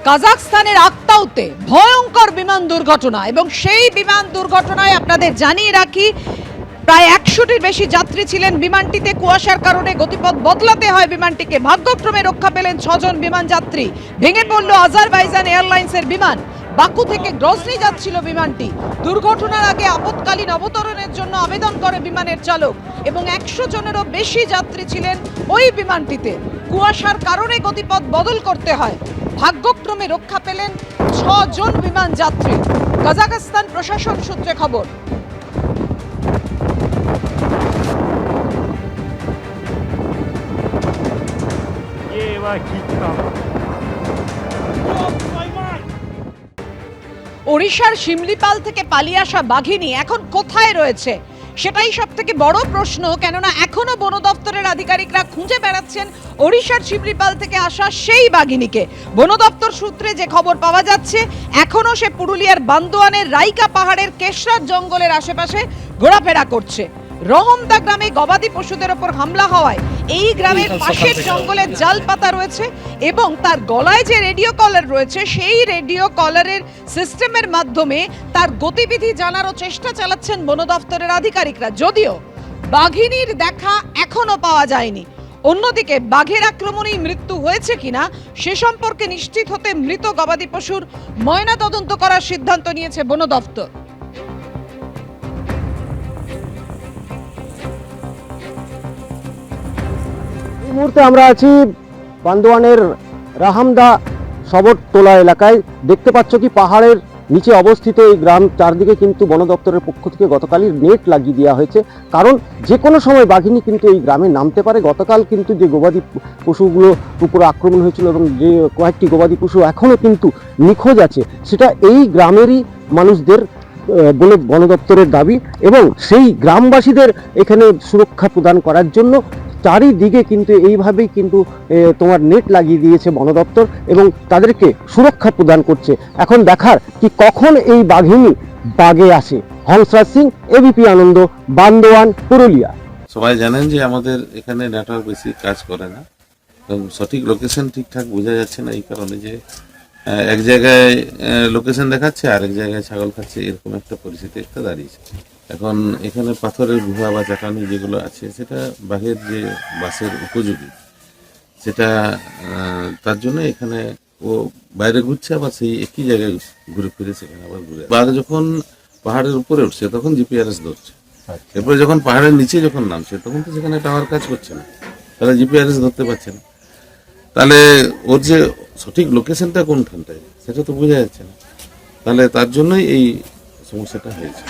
কাজাখস্তানের আক্তাউতে ভয়ঙ্কর বিমান দুর্ঘটনা এবং সেই বিমান দুর্ঘটনায় আপনাদের জানিয়ে রাখি প্রায় 100টির বেশি যাত্রী ছিলেন বিমানটিতে। কুয়াশার কারণে গতিপথ বদলাতে হয় বিমানটিকে। ভাগ্যক্রমে রক্ষা পেলেন 6 জন বিমান যাত্রী। ভেঙে পড়ল আজারবাইজান এয়ারলাইন্সের বিমান। বাকু থেকে গ্রজনি যাচ্ছিল বিমানটি। দুর্ঘটনার আগে আপৎকালীন অবতরণের জন্য আবেদন করে বিমানের চালক এবং 100 জনেরও বেশি যাত্রী ছিলেন ওই বিমানটিতে। কুয়াশার কারণে গতিপথ বদল করতে হয়। ভাগ্যক্রমে রক্ষা পেলেন 6 জন বিমান যাত্রী। কাজাখস্তান প্রশাসন সূত্রে খবর। ওড়িশার শিমলিপাল থেকে পালিয়ে আসা বাঘিনী এখন কোথায় রয়েছে সেটাই সবথেকে বড় প্রশ্ন, কেননা এখনো বন দপ্তরের আধিকারিকরা খুঁজে বেড়াচ্ছেন ওড়িশার শিমলিপাল থেকে আসা সেই বাঘিনীকে। বন দপ্তর সূত্রে যে খবর পাওয়া যাচ্ছে, এখনো সে পুরুলিয়ার বান্দোয়ানের রাইকা পাহাড়ের কেশরাত জঙ্গলের আশেপাশে ঘোরাফেরা করছে। রহমদা গ্রামে গবাদি পশুদের ওপর হামলা হওয়ায় এই গ্রামের পাশের জঙ্গলে জাল পাতা রয়েছে এবং তার গলায় যে রেডিও কলার রয়েছে সেই রেডিও কলারের সিস্টেমের মাধ্যমে তার গতিবিধি জানারও চেষ্টা চালাচ্ছেন বন দপ্তরের আধিকারিকরা, যদিও বাঘিনীর দেখা এখনো পাওয়া যায়নি। অন্যদিকে বাঘের আক্রমণেই মৃত্যু হয়েছে কিনা সে সম্পর্কে নিশ্চিত হতে মৃত গবাদি পশুর ময়নাতদন্ত করার সিদ্ধান্ত নিয়েছে বন দপ্তর। এই মুহূর্তে আমরা আছি বান্দোয়ানের রাহামদা শবরতলা এলাকায়। দেখতে পাচ্ছ কি পাহাড়ের নিচে অবস্থিত এই গ্রাম, চারদিকে কিন্তু বন দপ্তরের পক্ষ থেকে গতকালই নেট লাগিয়ে দেওয়া হয়েছে, কারণ যে কোনো সময় বাঘিনী কিন্তু এই গ্রামে নামতে পারে। গতকাল কিন্তু যে গবাদি পশুগুলো উপরে আক্রমণ হয়েছিল এবং যে কয়েকটি গবাদি পশু এখনও কিন্তু নিখোঁজ আছে, সেটা এই গ্রামেরই মানুষদের বলে বন দপ্তরের দাবি এবং সেই গ্রামবাসীদের এখানে সুরক্ষা প্রদান করার জন্য চারিদিকে কিন্তু এইভাবেই কিন্তু তোমার নেট লাগিয়ে দিয়েছে বন দপ্তর এবং তাদেরকে সুরক্ষা প্রদান করছে। এখন দেখার কি কখন এই বাঘিনী বাগে আসে। হংসরাজ সিং, এবিপি আনন্দ, বান্দোয়ান, পুরুলিয়া। সবাই জানেন যে আমাদের এখানে নেটওয়ার্ক বেশি কাজ করে না, সঠিক লোকেশন ঠিকঠাক বোঝা যাচ্ছে না, এই কারণে যে এক জায়গায় লোকেশন দেখাচ্ছে আর এক জায়গায় ছাগল খাচ্ছে, এরকম একটা পরিস্থিতি একটা দাঁড়িয়েছে। এখন এখানে পাথরের গুহা বা চাটানি যেগুলো আছে সেটা বাঘের যে বাসের উপযোগী, সেটা তার জন্য এখানে ও বাইরে ঘুরছে, আবার সেই একই জায়গায় ঘুরে ফিরে সেখানে আবার ঘুরে। বাঘ যখন পাহাড়ের উপরে উঠছে তখন জিপিআরএস ধরছে, এরপরে যখন পাহাড়ের নিচে যখন নামছে তখন তো সেখানে টাওয়ার কাজ করছে না, তাহলে জিপিআরএস ধরতে পারছে না। তাহলে ওর যে সঠিক লোকেশনটা কোনখানটায় সেটা তো বোঝা যাচ্ছে না, তাহলে তার জন্যই এই সমস্যাটা হয়েছে।